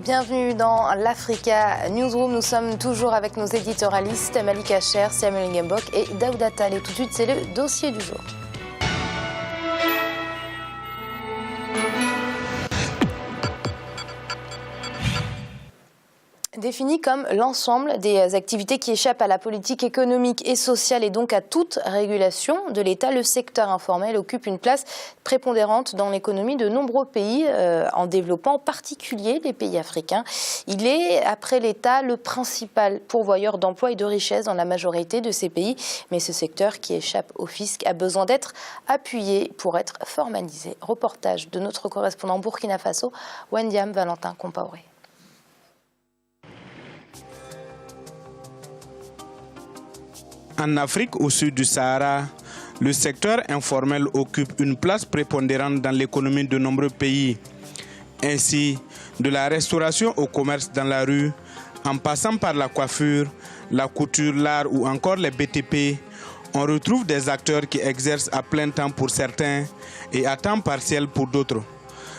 Bienvenue dans l'Africa Newsroom. Nous sommes toujours avec nos éditorialistes Malika Cher, Samuel Ngembok et Daouda Tal. Et tout de suite, c'est le dossier du jour. Défini comme l'ensemble des activités qui échappent à la politique économique et sociale et donc à toute régulation de l'État, le secteur informel occupe une place prépondérante dans l'économie de nombreux pays en développement, en particulier les pays africains. Il est, après l'État, le principal pourvoyeur d'emplois et de richesses dans la majorité de ces pays. Mais ce secteur qui échappe au fisc a besoin d'être appuyé pour être formalisé. Reportage de notre correspondant Burkina Faso, Wendiam Valentin Compaoré. En Afrique, au sud du Sahara, le secteur informel occupe une place prépondérante dans l'économie de nombreux pays. Ainsi, de la restauration au commerce dans la rue, en passant par la coiffure, la couture, l'art ou encore les BTP, on retrouve des acteurs qui exercent à plein temps pour certains et à temps partiel pour d'autres.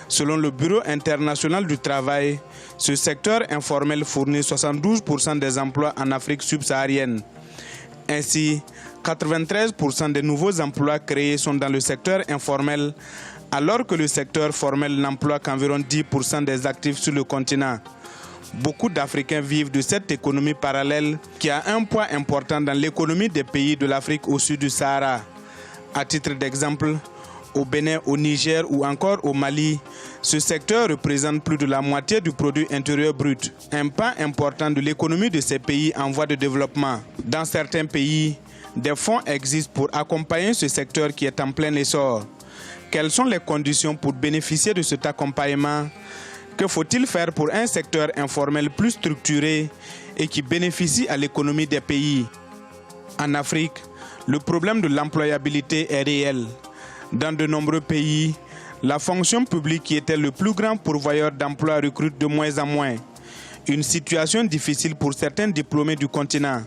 Selon le Bureau international du travail, ce secteur informel fournit 72% des emplois en Afrique subsaharienne. Ainsi, 93% des nouveaux emplois créés sont dans le secteur informel, alors que le secteur formel n'emploie qu'environ 10% des actifs sur le continent. Beaucoup d'Africains vivent de cette économie parallèle qui a un poids important dans l'économie des pays de l'Afrique au sud du Sahara. À titre d'exemple, au Bénin, au Niger ou encore au Mali, ce secteur représente plus de la moitié du produit intérieur brut, un pan important de l'économie de ces pays en voie de développement. Dans certains pays, des fonds existent pour accompagner ce secteur qui est en plein essor. Quelles sont les conditions pour bénéficier de cet accompagnement? Que faut-il faire pour un secteur informel plus structuré et qui bénéficie à l'économie des pays? En Afrique, le problème de l'employabilité est réel. Dans de nombreux pays, la fonction publique qui était le plus grand pourvoyeur d'emplois recrute de moins en moins. Une situation difficile pour certains diplômés du continent.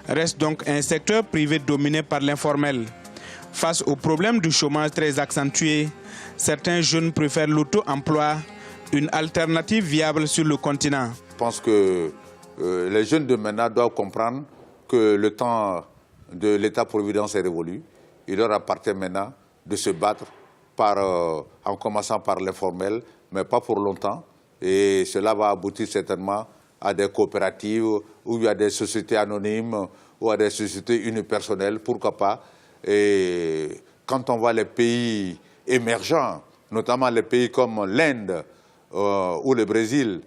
Reste donc un secteur privé dominé par l'informel. Face au problème du chômage très accentué, certains jeunes préfèrent l'auto-emploi, une alternative viable sur le continent. Je pense que les jeunes de maintenant doivent comprendre que le temps de l'État-providence est révolu. Il leur appartient maintenant de se battre en commençant par l'informel, mais pas pour longtemps. Et cela va aboutir certainement à des coopératives, ou à des sociétés anonymes, ou à des sociétés unipersonnelles, pourquoi pas. Et quand on voit les pays émergents, notamment les pays comme l'Inde ou le Brésil,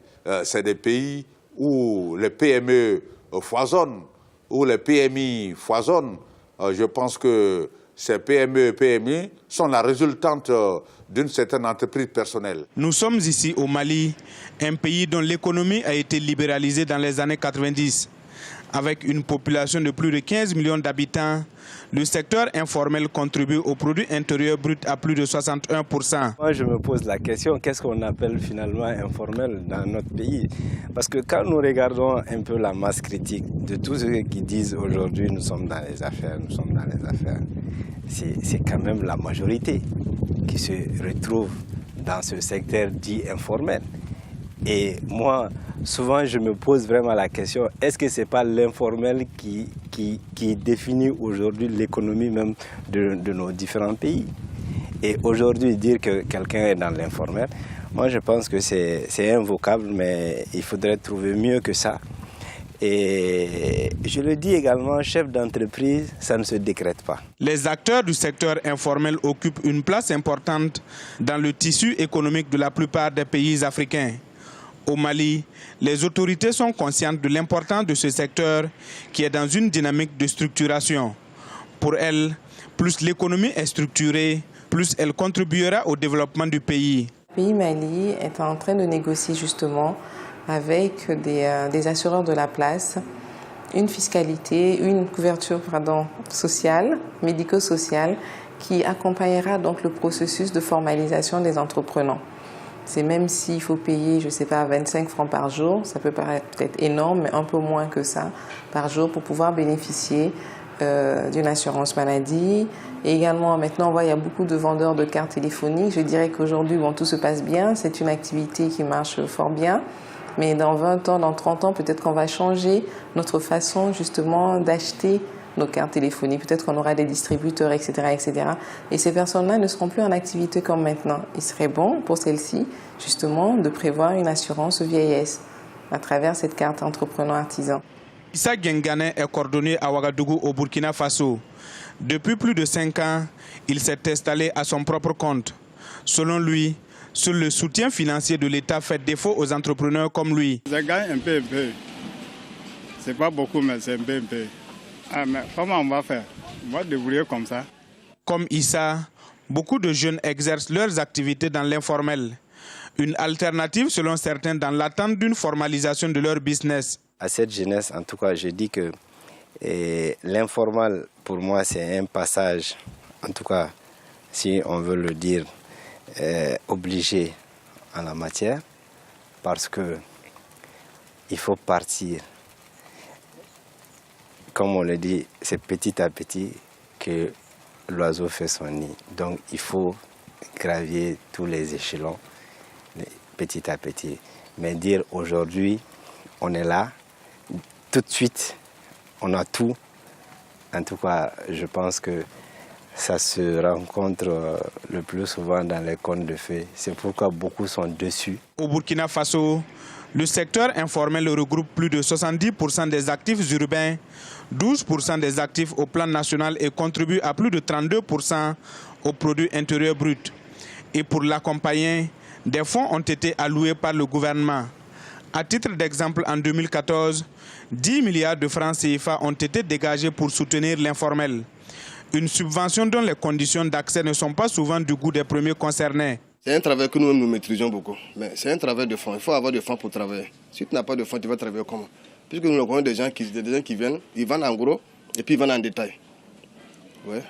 c'est des pays où les PME foisonnent, où les PMI foisonnent. Je pense que ces PME et PMI sont la résultante d'une certaine entreprise personnelle. Nous sommes ici au Mali, un pays dont l'économie a été libéralisée dans les années 90. Avec une population de plus de 15 millions d'habitants, le secteur informel contribue au produit intérieur brut à plus de 61%. Moi, je me pose la question, qu'est-ce qu'on appelle finalement informel dans notre pays? Parce que quand nous regardons un peu la masse critique de tous ceux qui disent aujourd'hui nous sommes dans les affaires, nous sommes dans les affaires, c'est quand même la majorité qui se retrouve dans ce secteur dit informel. Et moi, souvent, je me pose vraiment la question, est-ce que ce n'est pas l'informel qui définit aujourd'hui l'économie même de nos différents pays? Et aujourd'hui, dire que quelqu'un est dans l'informel, moi je pense que c'est invocable, mais il faudrait trouver mieux que ça. Et je le dis également, chef d'entreprise, ça ne se décrète pas. Les acteurs du secteur informel occupent une place importante dans le tissu économique de la plupart des pays africains. Au Mali, les autorités sont conscientes de l'importance de ce secteur qui est dans une dynamique de structuration. Pour elles, plus l'économie est structurée, plus elle contribuera au développement du pays. Le pays Mali est en train de négocier justement avec des assureurs de la place une fiscalité, une couverture sociale, médico-sociale, qui accompagnera donc le processus de formalisation des entrepreneurs. C'est même s'il faut payer, je ne sais pas, 25 francs par jour, ça peut paraître peut-être énorme, mais un peu moins que ça par jour pour pouvoir bénéficier d'une assurance maladie. Et également, maintenant, on voit il y a beaucoup de vendeurs de cartes téléphoniques. Je dirais qu'aujourd'hui, bon, tout se passe bien. C'est une activité qui marche fort bien. Mais dans 20 ans, dans 30 ans, peut-être qu'on va changer notre façon justement d'acheter nos cartes téléphoniques. Peut-être qu'on aura des distributeurs, etc., etc. Et ces personnes-là ne seront plus en activité comme maintenant. Il serait bon pour celles-ci, justement, de prévoir une assurance vieillesse à travers cette carte entrepreneur-artisan. Issa Gengane est coordonné à Ouagadougou au Burkina Faso. Depuis plus de 5 ans, il s'est installé à son propre compte. Selon lui, seul le soutien financier de l'État fait défaut aux entrepreneurs comme lui. Je gagne un peu. C'est pas beaucoup, mais c'est un peu. Ah, mais comment on va faire? On va débrouiller comme ça. Comme Issa, beaucoup de jeunes exercent leurs activités dans l'informel. Une alternative selon certains dans l'attente d'une formalisation de leur business. À cette jeunesse, en tout cas, je dis que l'informel, pour moi, c'est un passage, en tout cas, si on veut le dire, obligé en la matière, parce que il faut partir. Comme on le dit, c'est petit à petit que l'oiseau fait son nid. Donc il faut gravir tous les échelons, petit à petit. Mais dire aujourd'hui, on est là, tout de suite, on a tout. En tout cas, je pense que ça se rencontre le plus souvent dans les contes de fées. C'est pourquoi beaucoup sont dessus. Au Burkina Faso, le secteur informel regroupe plus de 70% des actifs urbains, 12% des actifs au plan national et contribue à plus de 32% au produit intérieur brut. Et pour l'accompagner, des fonds ont été alloués par le gouvernement. À titre d'exemple, en 2014, 10 milliards de francs CFA ont été dégagés pour soutenir l'informel. Une subvention dont les conditions d'accès ne sont pas souvent du goût des premiers concernés. C'est un travail que nous-mêmes nous maîtrisons beaucoup, mais c'est un travail de fonds. Il faut avoir des fonds pour travailler. Si tu n'as pas de fonds, tu vas travailler comment? Puisque nous avons des gens qui viennent, ils vendent en gros et puis ils vendent en détail. Ouais.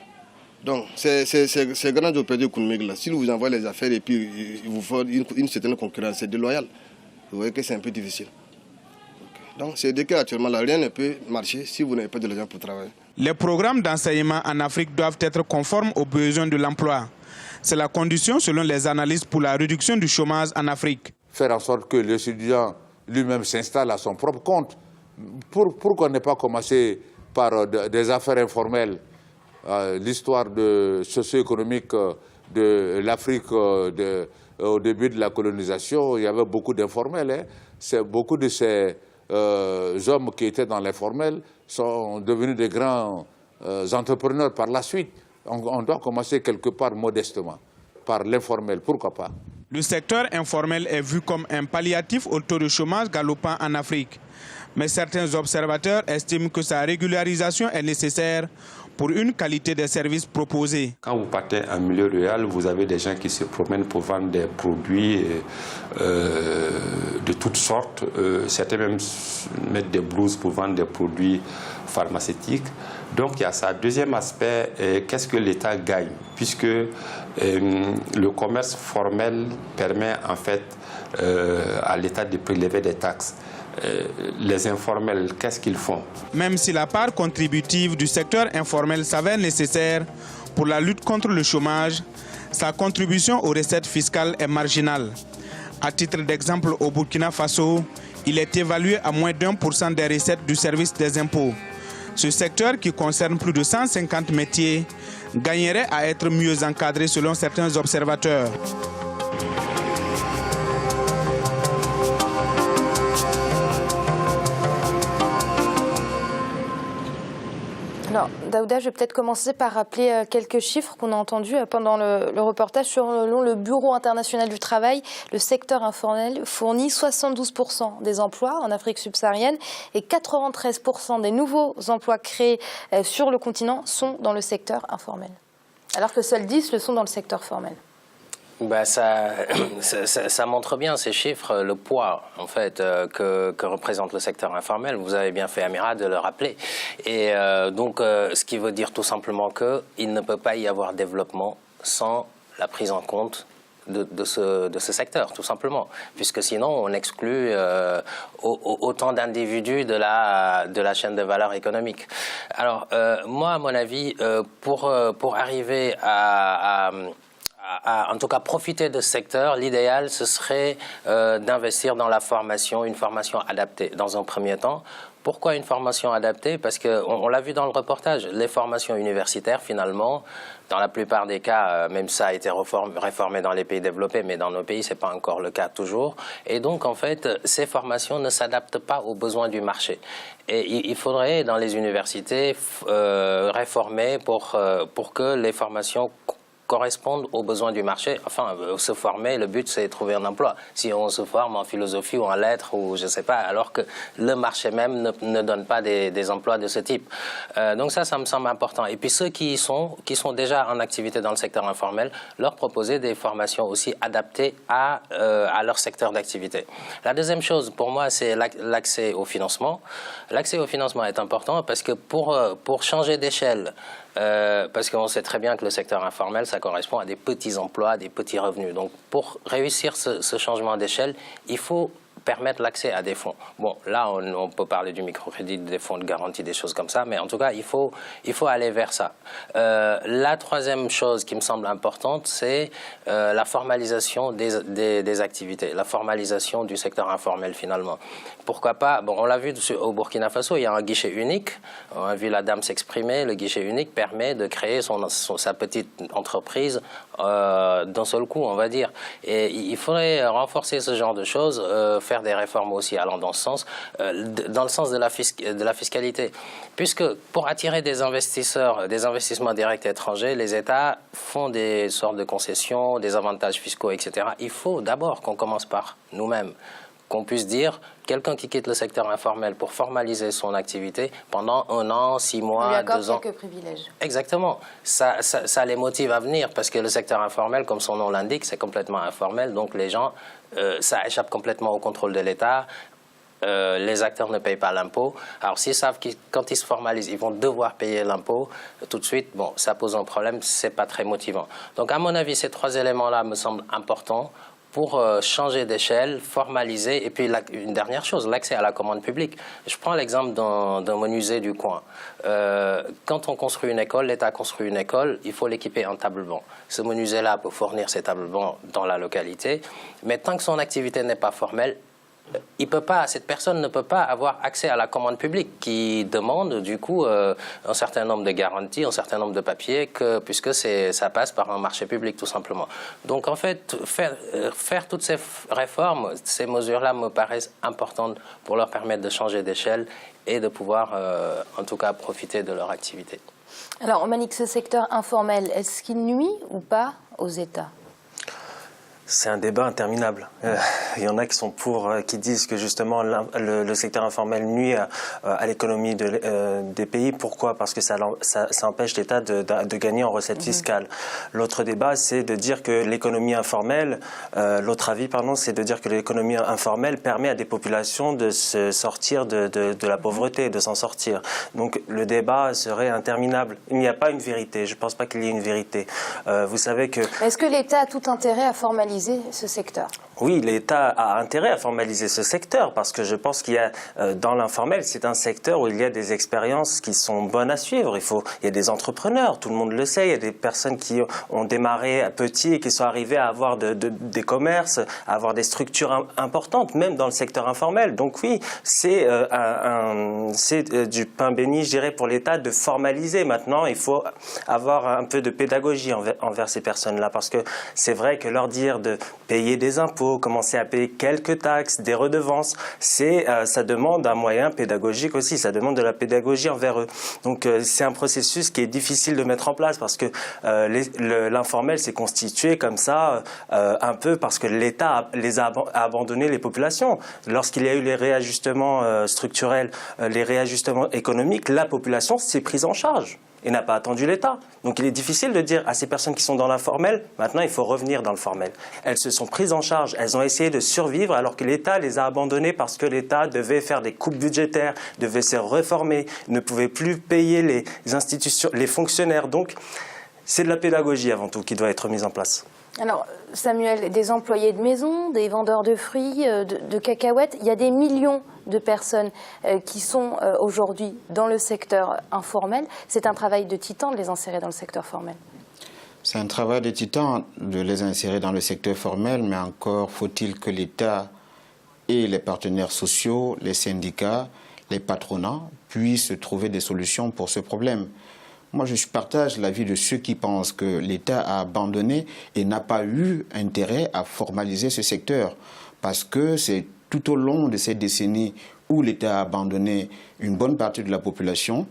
Donc, c'est grand opérateur économique là. Si vous envoyez les affaires et puis il vous faut une certaine concurrence, c'est déloyal. Vous voyez que c'est un peu difficile. Donc, c'est de qu'actuellement là, rien ne peut marcher si vous n'avez pas de l'argent pour travailler. Les programmes d'enseignement en Afrique doivent être conformes aux besoins de l'emploi. C'est la condition selon les analystes pour la réduction du chômage en Afrique. Faire en sorte que l'étudiant lui-même s'installe à son propre compte. Pourquoi ne pas commencer par des affaires informelles? L'histoire socio-économique de l'Afrique au début de la colonisation, il y avait beaucoup d'informels. Hein. Beaucoup de ces hommes qui étaient dans l'informel sont devenus des grands entrepreneurs par la suite. On doit commencer quelque part modestement, par l'informel, pourquoi pas. Le secteur informel est vu comme un palliatif au taux de chômage galopant en Afrique. Mais certains observateurs estiment que sa régularisation est nécessaire pour une qualité des services proposés. Quand vous partez en milieu rural, vous avez des gens qui se promènent pour vendre des produits de toutes sortes. Certains même mettent des blouses pour vendre des produits pharmaceutiques. Donc il y a ça. Deuxième aspect, qu'est-ce que l'État gagne? Puisque le commerce formel permet en fait à l'État de prélever des taxes. Les informels, qu'est-ce qu'ils font? Même si la part contributive du secteur informel s'avère nécessaire pour la lutte contre le chômage, sa contribution aux recettes fiscales est marginale. À titre d'exemple, au Burkina Faso, il est évalué à moins d'1% des recettes du service des impôts. Ce secteur, qui concerne plus de 150 métiers, gagnerait à être mieux encadré selon certains observateurs. Alors, Daouda, je vais peut-être commencer par rappeler quelques chiffres qu'on a entendus pendant le reportage. Selon le Bureau international du travail, le secteur informel fournit 72% des emplois en Afrique subsaharienne et 93% des nouveaux emplois créés sur le continent sont dans le secteur informel, alors que seuls 10 le sont dans le secteur formel. Ben ça montre bien, ces chiffres, le poids en fait que représente le secteur informel. Vous avez bien fait, Amira, de le rappeler. Et donc, ce qui veut dire tout simplement qu'il ne peut pas y avoir développement sans la prise en compte de ce secteur, tout simplement, puisque sinon on exclut autant d'individus de la chaîne de valeur économique. Alors, moi, à mon avis, pour arriver à en tout cas profiter de ce secteur, l'idéal, ce serait d'investir dans la formation, une formation adaptée dans un premier temps. Pourquoi une formation adaptée? Parce qu'on l'a vu dans le reportage, les formations universitaires, finalement, dans la plupart des cas, même ça a été réformé dans les pays développés, mais dans nos pays, ce n'est pas encore le cas toujours. Et donc, en fait, ces formations ne s'adaptent pas aux besoins du marché. Et il faudrait, dans les universités, réformer pour que les formations correspondent aux besoins du marché. Enfin, se former, le but, c'est de trouver un emploi. Si on se forme en philosophie ou en lettres, ou je ne sais pas, alors que le marché même ne donne pas des emplois de ce type. Donc ça me semble important. Et puis ceux qui sont déjà en activité dans le secteur informel, leur proposer des formations aussi adaptées à leur secteur d'activité. La deuxième chose, pour moi, c'est l'accès au financement. L'accès au financement est important parce que pour changer d'échelle, parce qu'on sait très bien que le secteur informel, ça correspond à des petits emplois, des petits revenus. Donc, pour réussir ce changement d'échelle, il faut permettre l'accès à des fonds. Bon, là, on peut parler du microcrédit, des fonds de garantie, des choses comme ça, mais en tout cas, il faut aller vers ça. La troisième chose qui me semble importante, c'est la formalisation des activités, la formalisation du secteur informel, finalement. Pourquoi pas? Bon, on l'a vu au Burkina Faso, il y a un guichet unique. On a vu la dame s'exprimer. Le guichet unique permet de créer sa petite entreprise d'un seul coup, on va dire. Et il faudrait renforcer ce genre de choses, faire des réformes aussi allant dans ce sens, dans le sens de la fiscalité. Puisque pour attirer des investisseurs, des investissements directs étrangers, les États font des sortes de concessions, des avantages fiscaux, etc. Il faut d'abord qu'on commence par nous-mêmes, qu'on puisse dire, quelqu'un qui quitte le secteur informel pour formaliser son activité pendant 1 an, 6 mois, 2 ans. Quelques privilèges. Exactement. Ça les motive à venir parce que le secteur informel, comme son nom l'indique, c'est complètement informel. Donc les gens, ça échappe complètement au contrôle de l'État. Les acteurs ne payent pas l'impôt. Alors s'ils savent que quand ils se formalisent, ils vont devoir payer l'impôt tout de suite, bon, ça pose un problème, c'est pas très motivant. Donc à mon avis, ces 3 éléments-là me semblent importants pour changer d'échelle, formaliser, et puis une dernière chose, l'accès à la commande publique. Je prends l'exemple d'un menuisier du coin. Quand on construit une école, l'État construit une école, il faut l'équiper en table-banc. Ce menuisier-là peut fournir ses tables-bancs dans la localité, mais tant que son activité n'est pas formelle, cette personne ne peut pas avoir accès à la commande publique qui demande du coup un certain nombre de garanties, un certain nombre de papiers, puisque ça passe par un marché public tout simplement. Donc en fait, faire toutes ces réformes, ces mesures-là me paraissent importantes pour leur permettre de changer d'échelle et de pouvoir en tout cas profiter de leur activité. Alors Malik, ce secteur informel, est-ce qu'il nuit ou pas aux États ? C'est un débat interminable. Il y en a qui sont qui disent que justement le secteur informel nuit à l'économie des pays. Pourquoi? Parce que ça empêche l'État de gagner en recettes fiscales. L'autre débat, c'est de dire que l'économie informelle, l'autre avis, pardon, c'est de dire que l'économie informelle permet à des populations de se sortir de la pauvreté, de s'en sortir. Donc le débat serait interminable. Il n'y a pas une vérité. Je ne pense pas qu'il y ait une vérité. Vous savez que... Est-ce que l'État a tout intérêt à formaliser ce secteur? Oui, l'État a intérêt à formaliser ce secteur parce que je pense qu'il y a, dans l'informel, c'est un secteur où il y a des expériences qui sont bonnes à suivre. Il y a des entrepreneurs, tout le monde le sait, il y a des personnes qui ont démarré petit et qui sont arrivées à avoir des commerces, à avoir des structures importantes, même dans le secteur informel. Donc oui, c'est du pain béni, je dirais, pour l'État de formaliser. Maintenant, il faut avoir un peu de pédagogie envers ces personnes-là parce que c'est vrai que leur dire de payer des impôts, commencer à payer quelques taxes, des redevances, ça demande un moyen pédagogique aussi, ça demande de la pédagogie envers eux. Donc c'est un processus qui est difficile de mettre en place parce que l'informel s'est constitué comme ça un peu parce que l'État a abandonné les populations. Lorsqu'il y a eu les réajustements structurels, les réajustements économiques, la population s'est prise en charge et n'a pas attendu l'État. Donc il est difficile de dire à ces personnes qui sont dans l'informel, maintenant il faut revenir dans le formel. Elles se sont prises en charge, elles ont essayé de survivre alors que l'État les a abandonnées parce que l'État devait faire des coupes budgétaires, devait se réformer, ne pouvait plus payer les institutions, les fonctionnaires. Donc c'est de la pédagogie avant tout qui doit être mise en place. Alors, Samuel, des employés de maison, des vendeurs de fruits, de cacahuètes, il y a des millions de personnes qui sont aujourd'hui dans le secteur informel. C'est un travail de titan de les insérer dans le secteur formel. C'est un travail de titan de les insérer dans le secteur formel, mais encore faut-il que l'État et les partenaires sociaux, les syndicats, les patronats puissent trouver des solutions pour ce problème. Moi, je partage l'avis de ceux qui pensent que l'État a abandonné et n'a pas eu intérêt à formaliser ce secteur, parce que c'est tout au long de ces décennies où l'État a abandonné une bonne partie de la population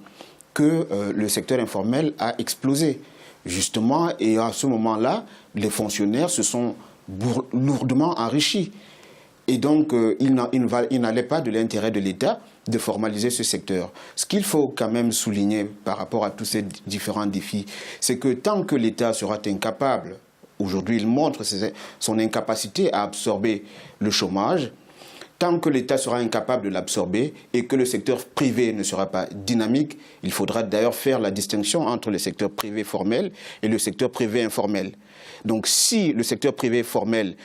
que le secteur informel a explosé. Justement, et à ce moment-là, les fonctionnaires se sont lourdement enrichis. Et donc, il n'allait pas de l'intérêt de l'État de formaliser ce secteur. Ce qu'il faut quand même souligner par rapport à tous ces différents défis, c'est que tant que l'État sera incapable, aujourd'hui il montre son incapacité à absorber le chômage, tant que l'État sera incapable de l'absorber et que le secteur privé ne sera pas dynamique, il faudra d'ailleurs faire la distinction entre le secteur privé formel et le secteur privé informel. Donc si le secteur privé formel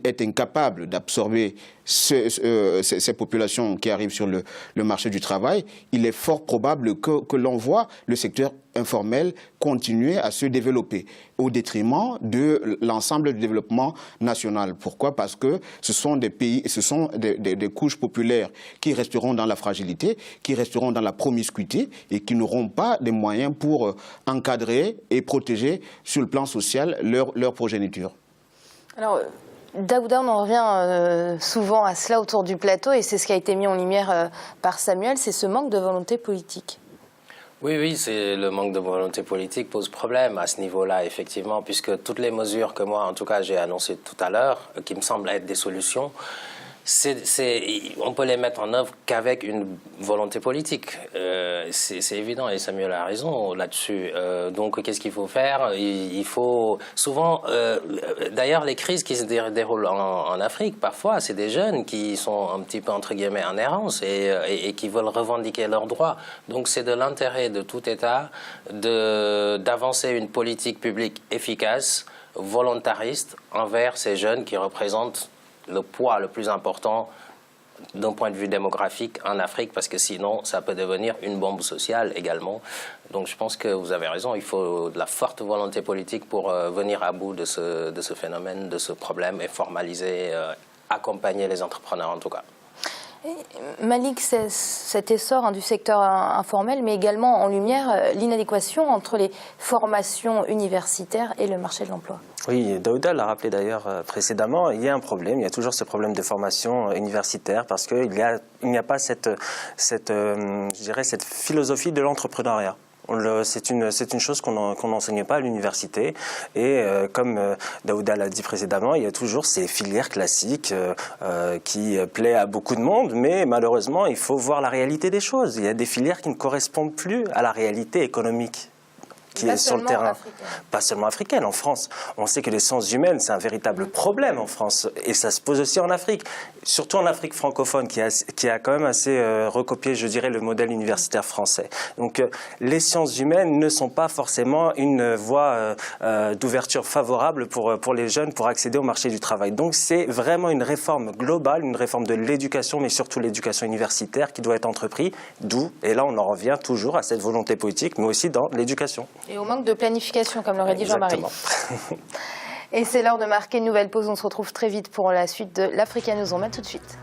est incapable d'absorber ces populations qui arrivent sur le marché du travail, il est fort probable que l'on voit le secteur informel continuer à se développer au détriment de l'ensemble du développement national. Pourquoi? Parce que ce sont des pays, ce sont des couches populaires qui resteront dans la fragilité, qui resteront dans la promiscuité et qui n'auront pas des moyens pour encadrer et protéger sur le plan social leur progéniture. Alors, Daouda, on en revient souvent à cela autour du plateau et c'est ce qui a été mis en lumière par Samuel, c'est ce manque de volonté politique. Oui, c'est le manque de volonté politique pose problème à ce niveau-là, effectivement, puisque toutes les mesures que moi, en tout cas, j'ai annoncées tout à l'heure, qui me semblent être des solutions, on peut les mettre en œuvre qu'avec une volonté politique. C'est évident et Samuel a raison là-dessus. Donc, qu'est-ce qu'il faut faire? Il faut souvent... D'ailleurs, les crises qui se déroulent en Afrique, parfois, c'est des jeunes qui sont un petit peu, entre guillemets, en errance et qui veulent revendiquer leurs droits. Donc, c'est de l'intérêt de tout État d'avancer une politique publique efficace, volontariste, envers ces jeunes qui représentent le poids le plus important d'un point de vue démographique en Afrique, parce que sinon, ça peut devenir une bombe sociale également. Donc je pense que vous avez raison, il faut de la forte volonté politique pour venir à bout de ce phénomène, de ce problème, et formaliser, accompagner les entrepreneurs en tout cas. Malik, c'est cet essor du secteur informel, mais également en lumière l'inadéquation entre les formations universitaires et le marché de l'emploi. Oui, Daouda l'a rappelé d'ailleurs précédemment, il y a un problème, il y a toujours ce problème de formation universitaire parce qu'il n'y a pas cette philosophie de l'entrepreneuriat. C'est une chose qu'on n'enseigne pas à l'université et comme Daouda l'a dit précédemment, il y a toujours ces filières classiques qui plaisent à beaucoup de monde, mais malheureusement il faut voir la réalité des choses. Il y a des filières qui ne correspondent plus à la réalité économique qui est sur le terrain. Africaine. Pas seulement africaine, en France. On sait que les sciences humaines, c'est un véritable problème en France. Et ça se pose aussi en Afrique. Surtout en Afrique francophone, qui a quand même assez recopié, je dirais, le modèle universitaire français. Donc, les sciences humaines ne sont pas forcément une voie d'ouverture favorable pour les jeunes pour accéder au marché du travail. Donc, c'est vraiment une réforme globale, une réforme de l'éducation, mais surtout l'éducation universitaire qui doit être entreprise. D'où, et là, on en revient toujours à cette volonté politique, mais aussi dans l'éducation. Et au manque de planification, comme l'aurait dit Jean-Marie. Et c'est l'heure de marquer une nouvelle pause. On se retrouve très vite pour la suite de l'Africa News. On met tout de suite.